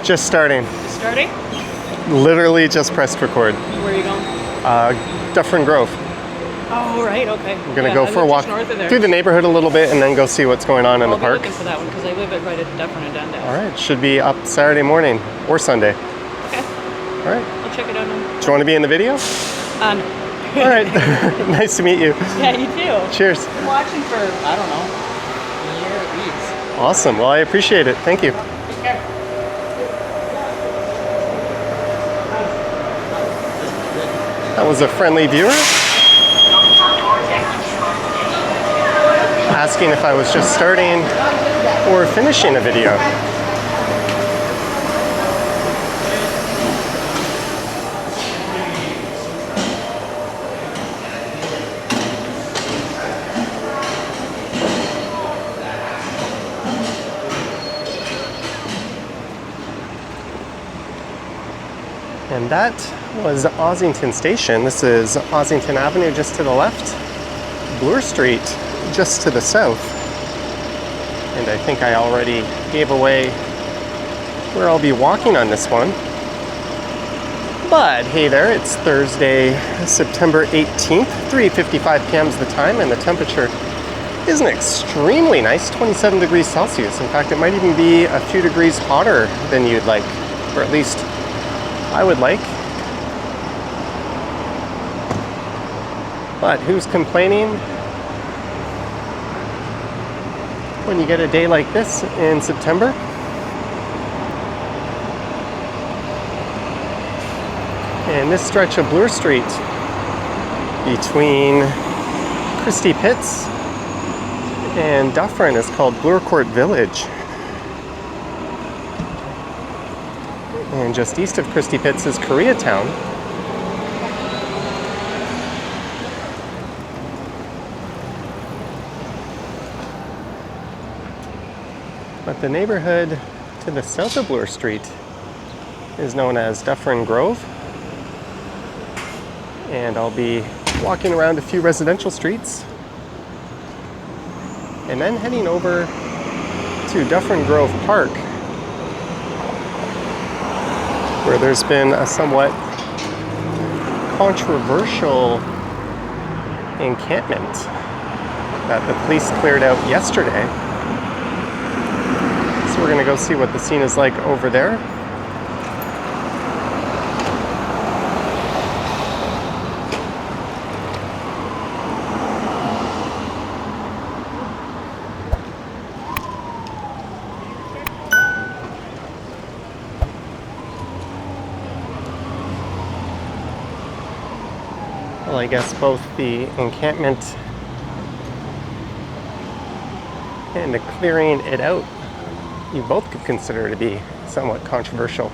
Just starting. Just starting? Literally just pressed record. Where are you going? Dufferin Grove. Oh, right, okay. I'm gonna go for a walk through the neighborhood a little bit and then go see what's going on in the park. I'll be looking for that one because I live right at Dufferin and Dundas. All right, should be up Saturday morning or Sunday. Okay. All right. I'll check it out now. Do you want to be in the video? No. All right. Nice to meet you. Yeah, you too. Cheers. I've been watching for, I don't know, a year at least. Awesome. Well, I appreciate it. Thank you. Take care. That was a friendly viewer asking if I was just starting or finishing a video. And that was Ossington Station. This is Ossington Avenue just to the left, Bloor Street just to the south. And I think I already gave away where I'll be walking on this one. But hey there, it's Thursday, September 18th, 3:55 p.m. is the time, and the temperature isn't extremely nice, 27 degrees Celsius. In fact, it might even be a few degrees hotter than you'd like, or at least I would like. But who's complaining when you get a day like this in September? And this stretch of Bloor Street between Christie Pitts and Dufferin is called Bloorcourt Village. And just east of Christie Pitts is Koreatown. But the neighborhood to the south of Bloor Street is known as Dufferin Grove. And I'll be walking around a few residential streets and then heading over to Dufferin Grove Park, where there's been a somewhat controversial encampment that the police cleared out yesterday. So we're gonna go see what the scene is like over there. Well, I guess both the encampment and the clearing it out, you both could consider to be somewhat controversial.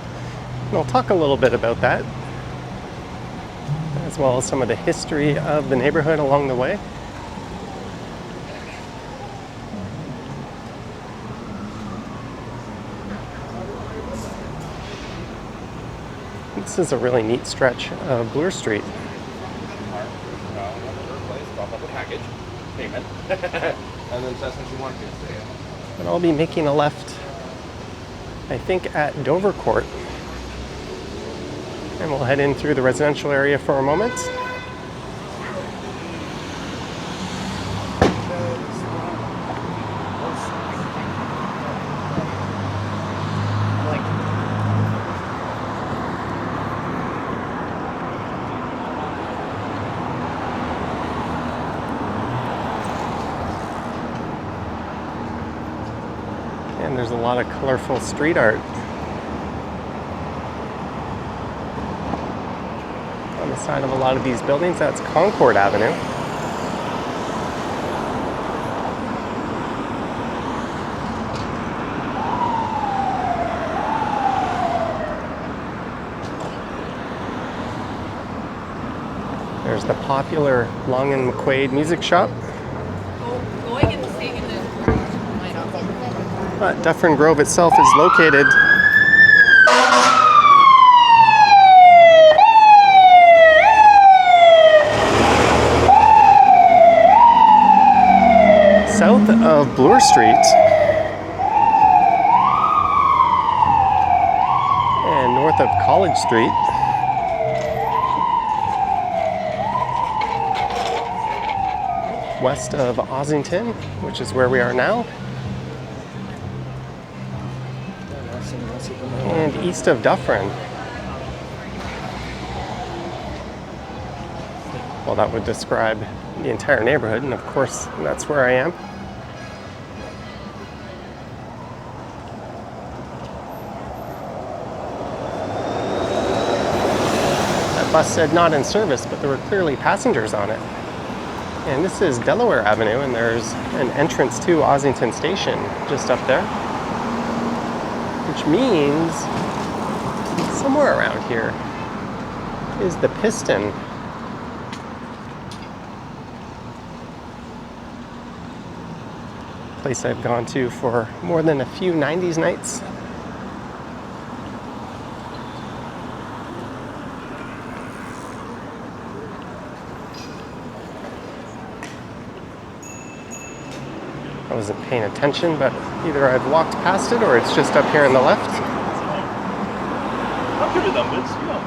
And I'll talk a little bit about that, as well as some of the history of the neighborhood along the way. This is a really neat stretch of Bloor Street. Package payment and then since you want to stay. And I'll be making a left, I think, at Dovercourt, and we'll head in through the residential area for a moment. And there's a lot of colorful street art on the side of a lot of these buildings. That's Concord Avenue. There's the popular Long and McQuaid music shop. But Dufferin Grove itself is located south of Bloor Street. of College Street. West of Ossington, which is where we are now. And east of Dufferin. Well, that would describe the entire neighborhood, and of course, that's where I am. That bus said not in service, but there were clearly passengers on it. And this is Delaware Avenue, and there's an entrance to Ossington Station just up there. Which means somewhere around here is the Piston. Place I've gone to for more than a few 90s nights. I wasn't paying attention, but either I've walked past it or it's just up here on the left. I'm good with numbers, you know.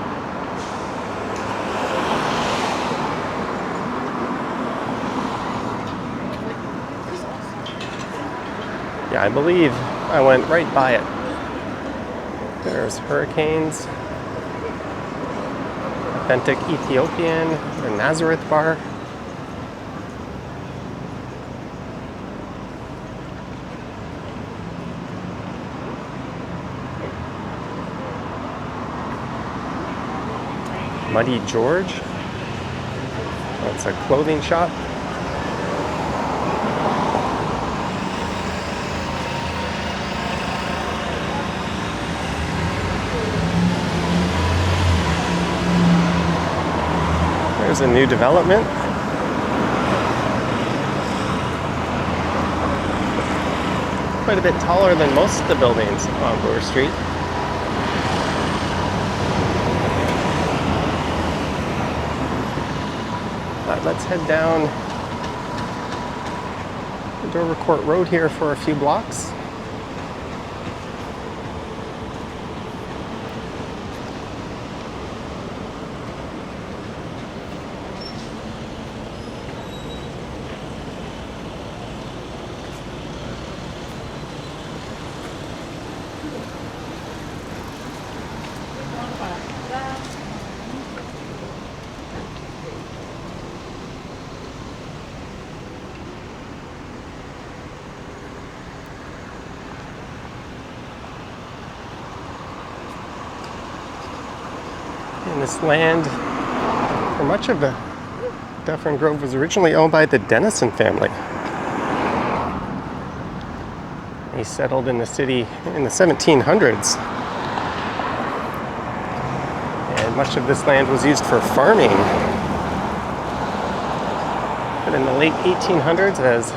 Yeah, I believe I went right by it. There's Hurricanes, Authentic Ethiopian, the Nazareth Bar. Muddy George. That's a clothing shop. There's a new development. Quite a bit taller than most of the buildings on Bloor Street. Let's head down the Bloorcourt Road here for a few blocks. And this land, for much of the Dufferin Grove, was originally owned by the Dennison family. They settled in the city in the 1700s. And much of this land was used for farming. But in the late 1800s, as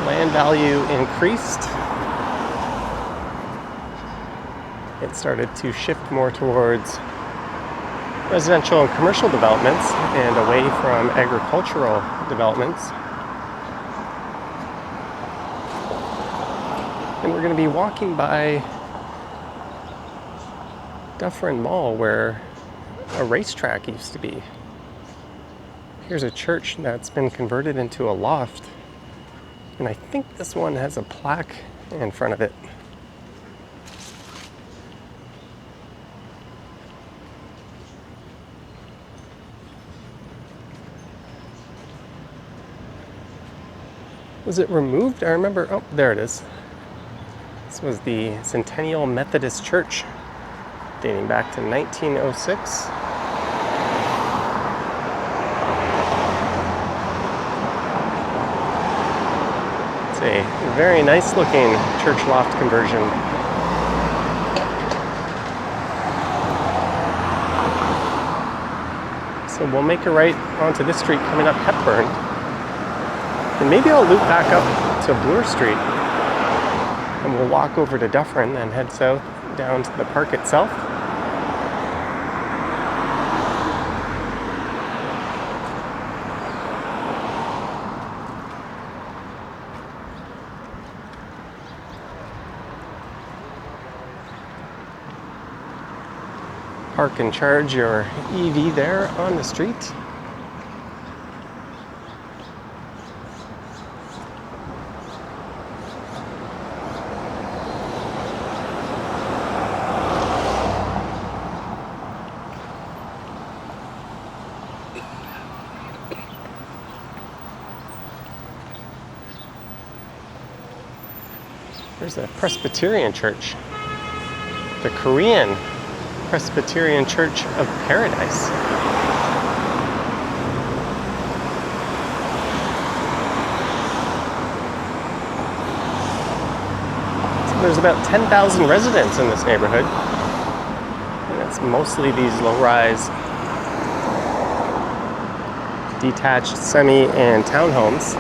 land value increased, it started to shift more towards residential and commercial developments and away from agricultural developments. And we're going to be walking by Dufferin Mall, where a racetrack used to be. Here's a church that's been converted into a loft, and I think this one has a plaque in front of it. Was it removed? I remember, oh, there it is. This was the Centennial Methodist Church, dating back to 1906. It's a very nice looking church loft conversion. So we'll make a right onto this street coming up Hepburn. And maybe I'll loop back up to Bloor Street and we'll walk over to Dufferin and head south down to the park itself. park and charge your EV there on the street. There's a Presbyterian church, the Korean Presbyterian Church of Paradise. So there's about 10,000 residents in this neighborhood. And it's mostly these low-rise, detached semi and townhomes.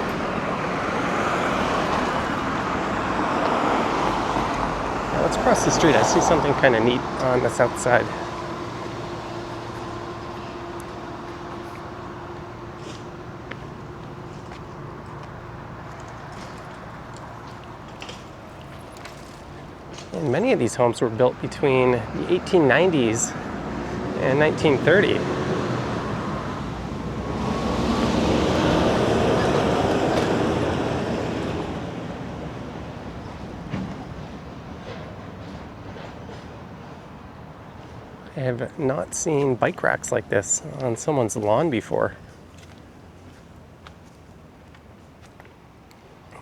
Let's cross the street. I see something kind of neat on the south side. And many of these homes were built between the 1890s and 1930. I have not seen bike racks like this on someone's lawn before.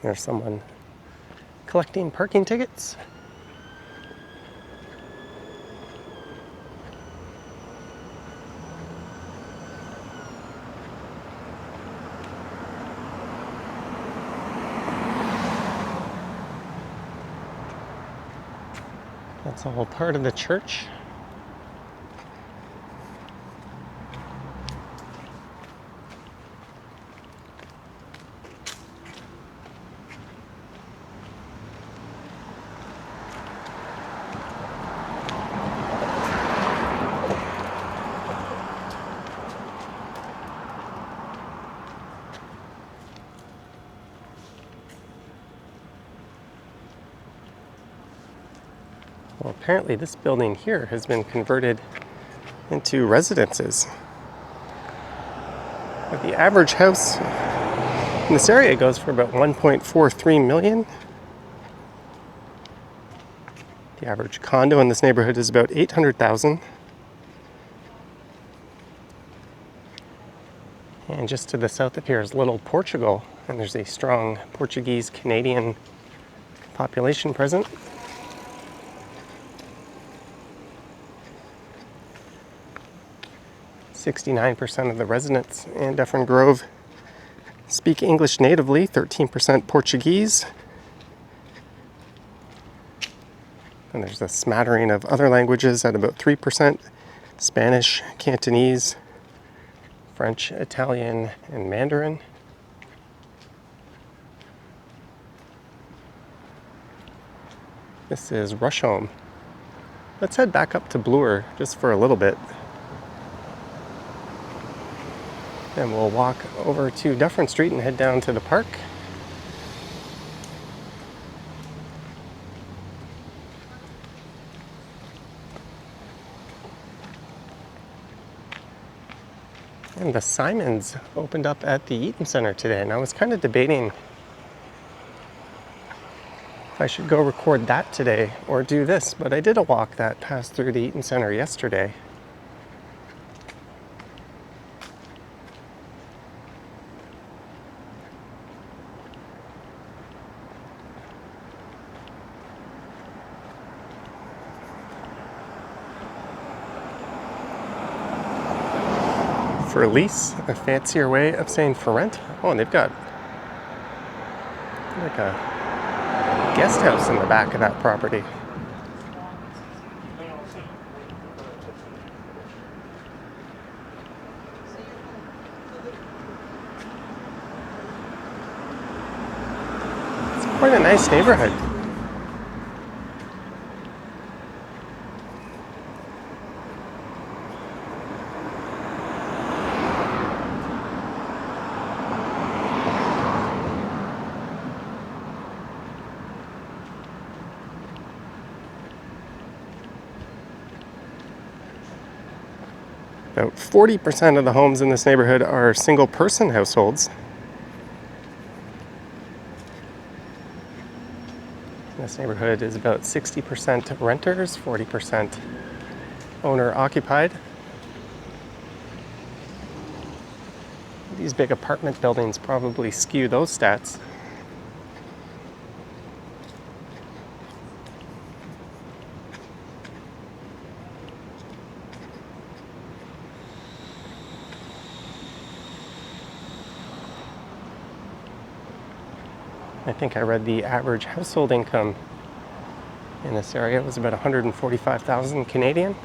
There's someone collecting parking tickets. That's all part of the church. Well, apparently this building here has been converted into residences. But the average house in this area goes for about 1.43 million. The average condo in this neighborhood is about 800,000. And just to the south of here is Little Portugal, and there's a strong Portuguese-Canadian population present. 69% of the residents in Dufferin Grove speak English natively, 13% Portuguese. And there's a smattering of other languages at about 3%, Spanish, Cantonese, French, Italian, and Mandarin. This is Rusholme. Let's head back up to Bloor just for a little bit. And we'll walk over to Dufferin Street and head down to the park. And the Simons opened up at the Eaton Center today, and I was kind of debating if I should go record that today or do this, but I did a walk that passed through the Eaton Center yesterday. For lease, a fancier way of saying for rent. Oh, and they've got like a guest house in the back of that property. It's quite a nice neighborhood. About 40% of the homes in this neighborhood are single-person households. This neighborhood is about 60% renters, 40% owner-occupied. These big apartment buildings probably skew those stats. I think I read the average household income in this area was about 145,000 Canadian.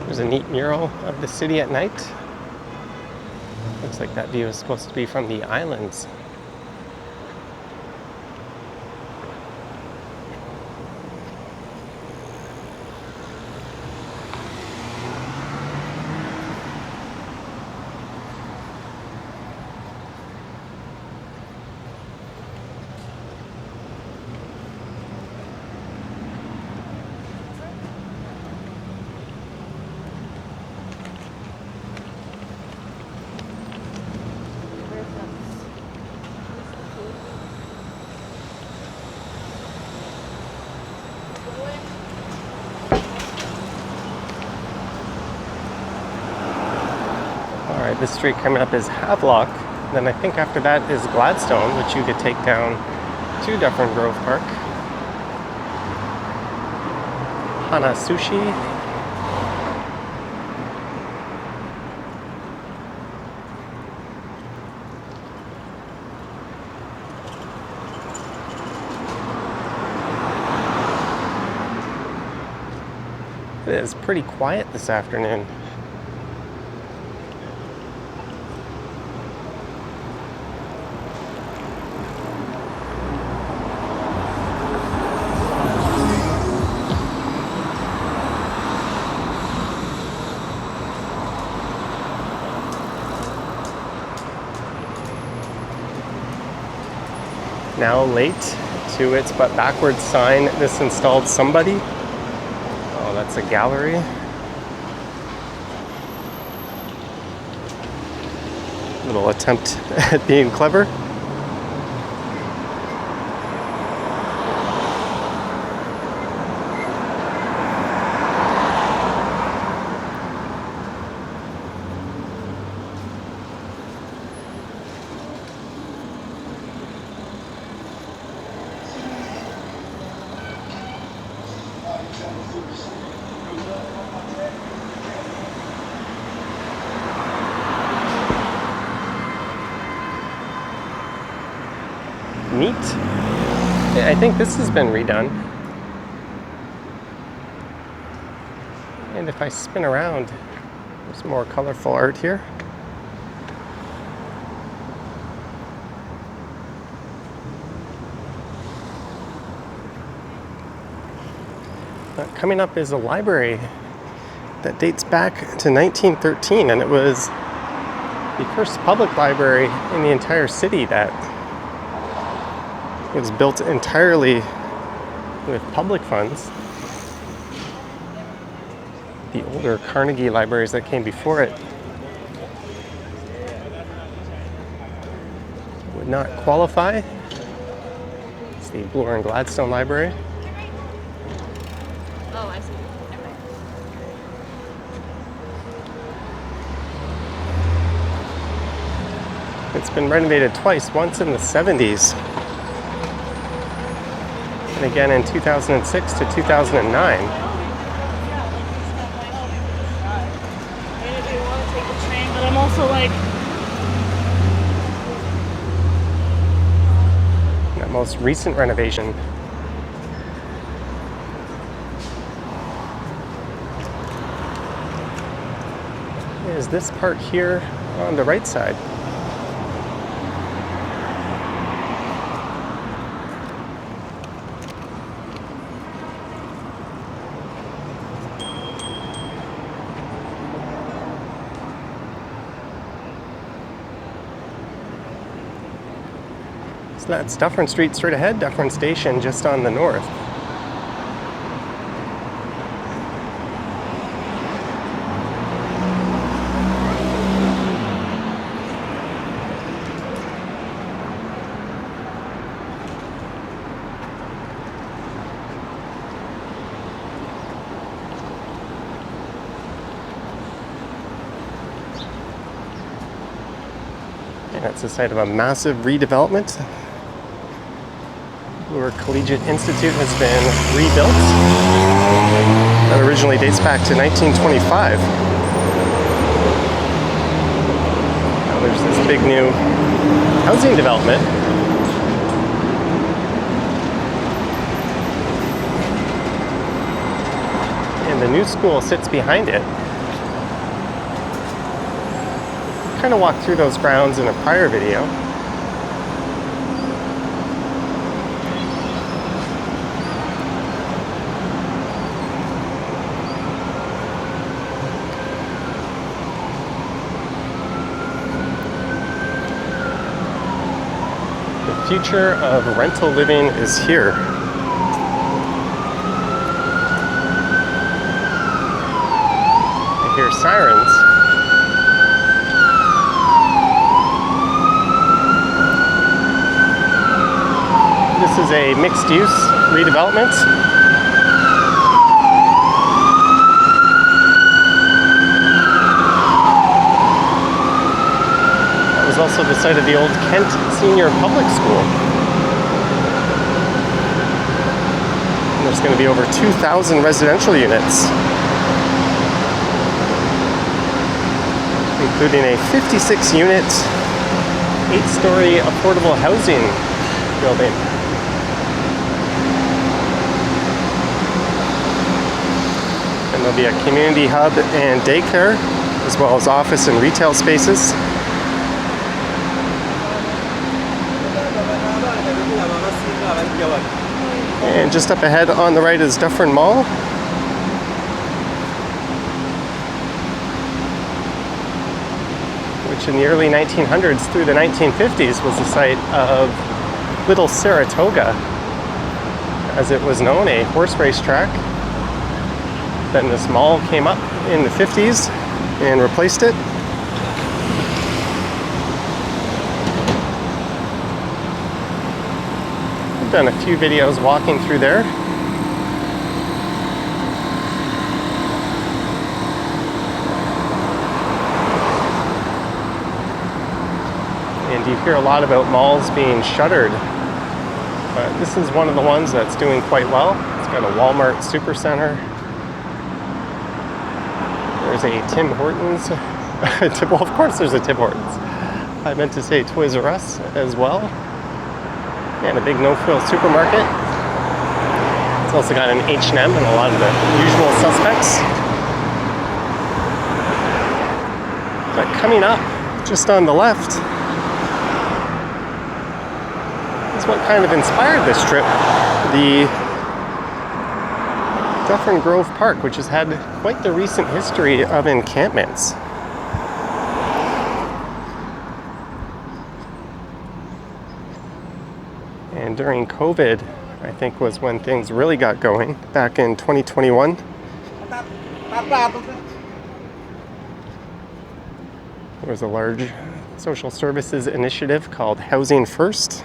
There's a neat mural of the city at night. Looks like that view is supposed to be from the islands. Alright, this street coming up is Havelock. Then I think after that is Gladstone, which you could take down to Dufferin Grove Park. Hana Sushi. It is pretty quiet this afternoon. Now late to its but backwards sign, this installed somebody. Oh, that's a gallery. Little attempt at being clever. Neat. I think this has been redone. And if I spin around, there's more colorful art here. Coming up is a library that dates back to 1913, and it was the first public library in the entire city that was built entirely with public funds. The older Carnegie libraries that came before it would not qualify. It's the Bloor and Gladstone Library. Oh, I see. It's been renovated twice, once in the 70s. And again in 2006 to 2009. Maybe I want to take the train, but I'm also like... That most recent renovation is this part here on the right side. So that's Dufferin Street straight ahead, Dufferin Station just on the north. And it's the site of a massive redevelopment. Bloorcourt Collegiate Institute has been rebuilt. That originally dates back to 1925. Now there's this big new housing development. And the new school sits behind it. Kind of walked through those grounds in a prior video. The future of rental living is here. I hear sirens. This is a mixed-use redevelopment. That was also the site of the old Kent Senior Public School. And there's going to be over 2,000 residential units, including a 56-unit, 8-story affordable housing building. And there'll be a community hub and daycare, as well as office and retail spaces. And just up ahead on the right is Dufferin Mall. Which in the early 1900s through the 1950s was the site of Little Saratoga, as it was known, a horse race track. Then this mall came up in the 50s and replaced it. I've done a few videos walking through there. And you hear a lot about malls being shuttered. But this is one of the ones that's doing quite well. It's got a Walmart Supercenter. There's a Tim Hortons. Well, of course there's a Tim Hortons. I meant to say Toys R Us as well. And a big no-frill supermarket. It's also got an H&M and a lot of the usual suspects. But coming up, just on the left, is what kind of inspired this trip. The Dufferin Grove Park, which has had quite the recent history of encampments. And during COVID, I think, was when things really got going, back in 2021. There was a large social services initiative called Housing First.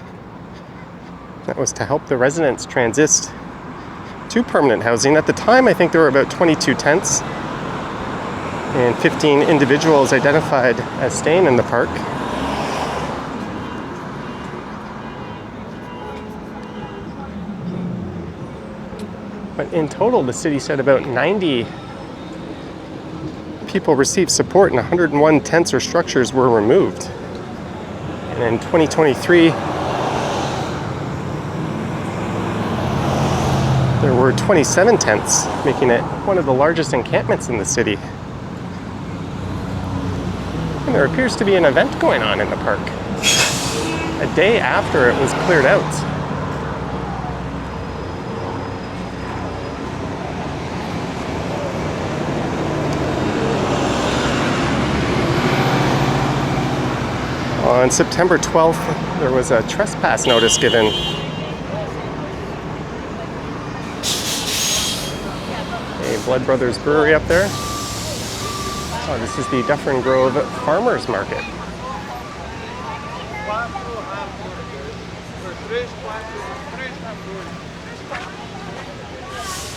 That was to help the residents transit to permanent housing. At the time, I think there were about 22 tents and 15 individuals identified as staying in the park. But in total, the city said about 90 people received support and 101 tents or structures were removed. And in 2023, there were 27 tents, making it one of the largest encampments in the city. And there appears to be an event going on in the park, a day after it was cleared out. On September 12th, there was a trespass notice given. A Blood Brothers Brewery up there. Oh, this is the Dufferin Grove Farmers Market.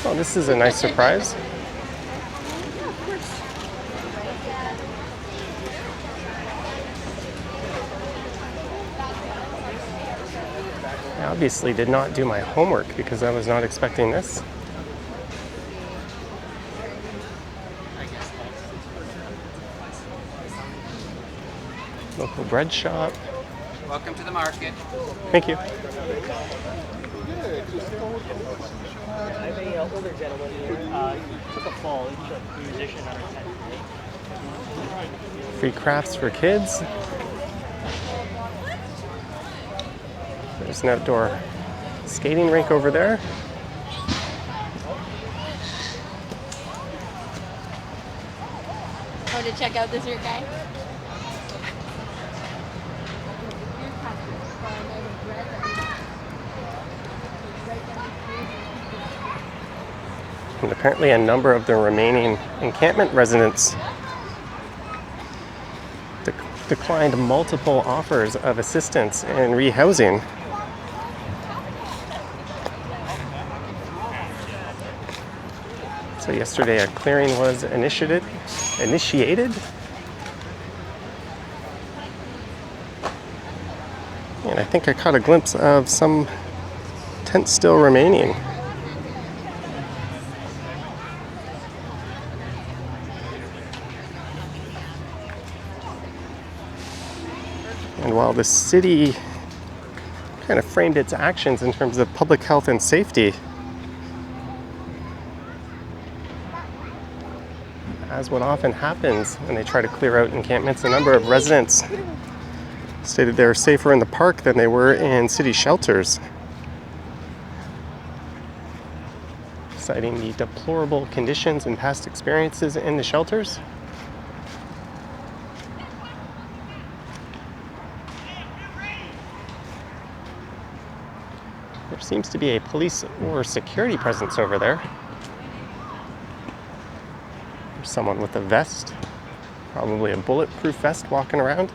Oh, this is a nice surprise. I obviously did not do my homework because I was not expecting this. Local bread shop. Welcome to the market. Thank you. I have a older gentleman here. He took a fall. He's a musician on our tent. Free crafts for kids. There's an outdoor skating rink over there. Oh, to check out this here guy? And apparently a number of the remaining encampment residents declined multiple offers of assistance and rehousing. So yesterday a clearing was initiated. And I think I caught a glimpse of some tents still remaining. And while the city kind of framed its actions in terms of public health and safety, as what often happens when they try to clear out encampments, a number of residents stated they were safer in the park than they were in city shelters, citing the deplorable conditions and past experiences in the shelters. There seems to be a police or security presence over there. There's someone with a vest, probably a bulletproof vest, walking around.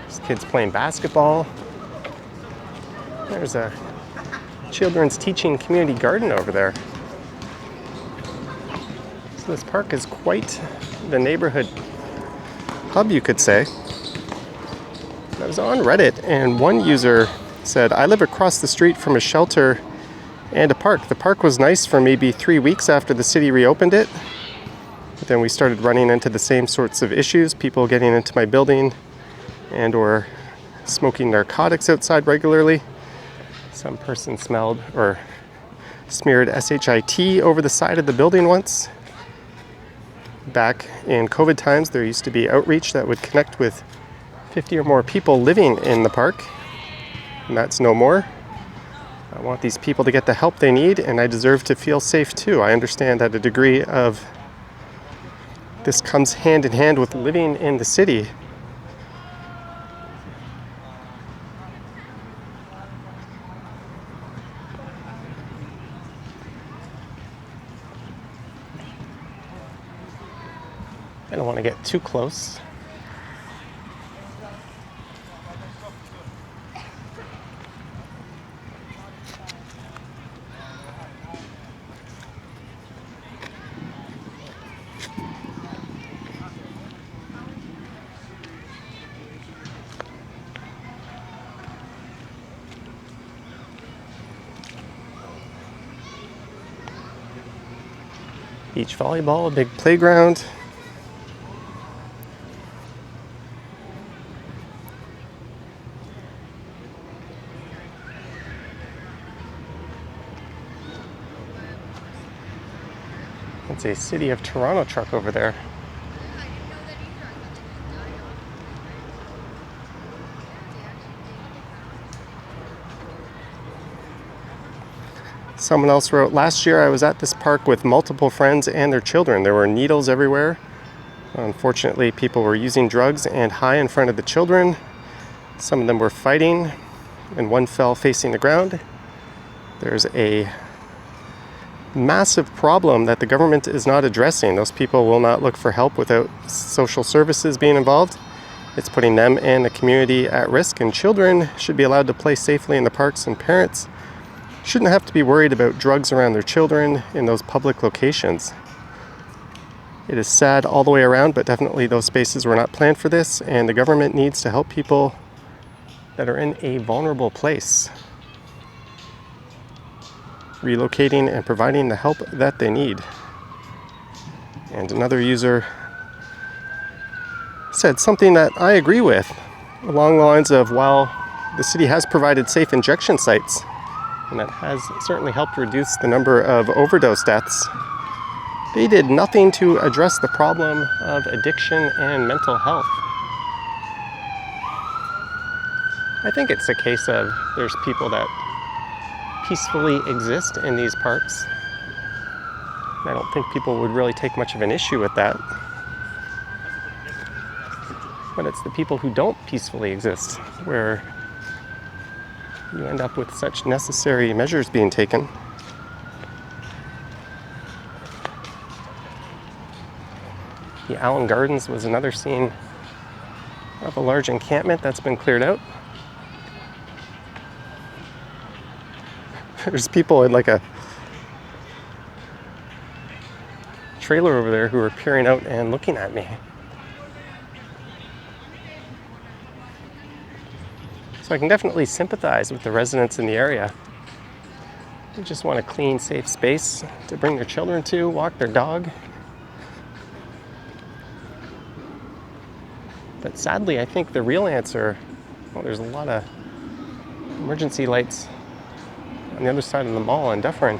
There's kids playing basketball. There's a children's teaching community garden over there. So this park is quite the neighborhood hub, you could say. I was on Reddit and one user said, I live across the street from a shelter and a park. The park was nice for maybe 3 weeks after the city reopened it. But then we started running into the same sorts of issues, people getting into my building and or smoking narcotics outside regularly. Some person smelled or smeared SHIT over the side of the building once. Back in COVID times, there used to be outreach that would connect with 50 or more people living in the park, and that's no more. I want these people to get the help they need, and I deserve to feel safe too. I understand that a degree of this comes hand in hand with living in the city. I don't want to get too close. Beach volleyball, a big playground. It's a City of Toronto truck over there. Someone else wrote, last year I was at this park with multiple friends and their children. There were needles everywhere. Unfortunately, people were using drugs and high in front of the children. Some of them were fighting, and one fell facing the ground. There's a massive problem that the government is not addressing. Those people will not look for help without social services being involved. It's putting them and the community at risk, and children should be allowed to play safely in the parks, and parents shouldn't have to be worried about drugs around their children in those public locations. It is sad all the way around, but definitely those spaces were not planned for this, and the government needs to help people that are in a vulnerable place, relocating and providing the help that they need. And another user said something that I agree with, along the lines of, while the city has provided safe injection sites, and that has certainly helped reduce the number of overdose deaths, they did nothing to address the problem of addiction and mental health. I think it's a case of there's people that peacefully exist in these parks. I don't think people would really take much of an issue with that. But it's the people who don't peacefully exist where you end up with such necessary measures being taken. The Allen Gardens was another scene of a large encampment that's been cleared out. There's people in like a trailer over there who are peering out and looking at me. So I can definitely sympathize with the residents in the area. They just want a clean, safe space to bring their children to, walk their dog. But sadly, I think the real answer, well, there's a lot of emergency lights on the other side of the mall in Dufferin,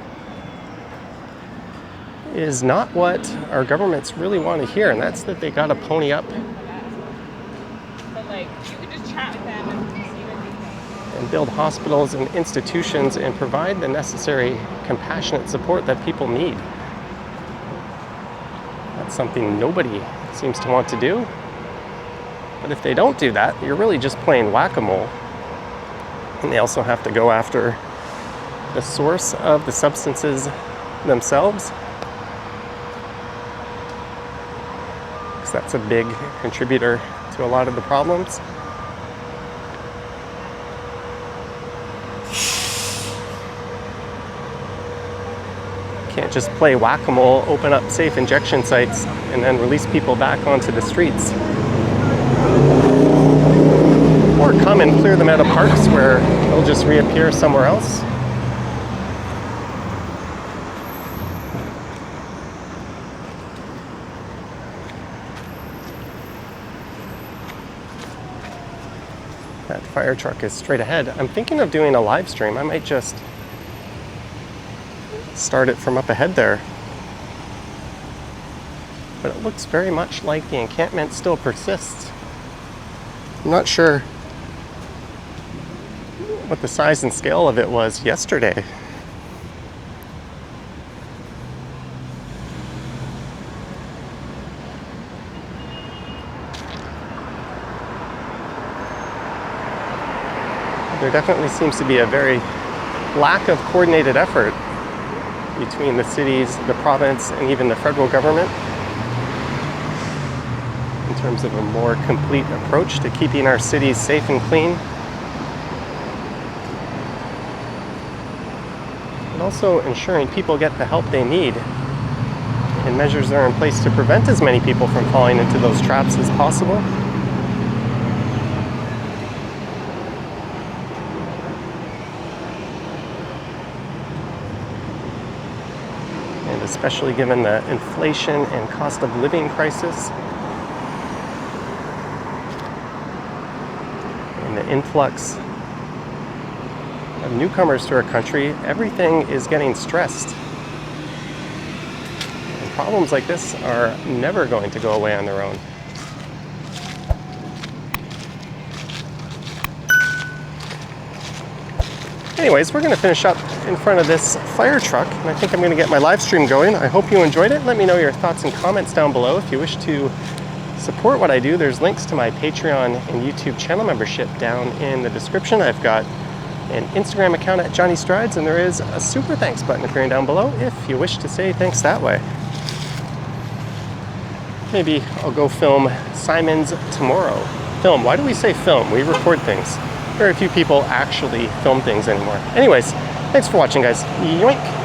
is not what our governments really want to hear, and that's that they gotta pony up But like, you could just chat with them and see what they think. and build hospitals and institutions and provide the necessary compassionate support that people need. That's something nobody seems to want to do. But if they don't do that, you're really just playing whack-a-mole. And they also have to go after the source of the substances themselves, because that's a big contributor to a lot of the problems. Can't just play whack-a-mole, open up safe injection sites, and then release people back onto the streets. Or come and clear them out of parks where they'll just reappear somewhere else. That fire truck is straight ahead. I'm thinking of doing a live stream. I might just start it from up ahead there. But it looks very much like the encampment still persists. I'm not sure what the size and scale of it was yesterday. There definitely seems to be a very lack of coordinated effort between the cities, the province, and even the federal government in terms of a more complete approach to keeping our cities safe and clean. And also ensuring people get the help they need, and measures are in place to prevent as many people from falling into those traps as possible. And especially given the inflation and cost of living crisis, and the influx of newcomers to our country, everything is getting stressed. And problems like this are never going to go away on their own. Anyways, we're going to finish up in front of this fire truck, and I think I'm going to get my live stream going. I hope you enjoyed it. Let me know your thoughts and comments down below. If you wish to support what I do, there's links to my Patreon and YouTube channel membership down in the description. I've got an Instagram account at Johnny Strides, and there is a super thanks button appearing down below if you wish to say thanks that way. Maybe I'll go film Simon's tomorrow. Film, why do we say film? We record things. Very few people actually film things anymore. Anyways, thanks for watching, guys. Yoink!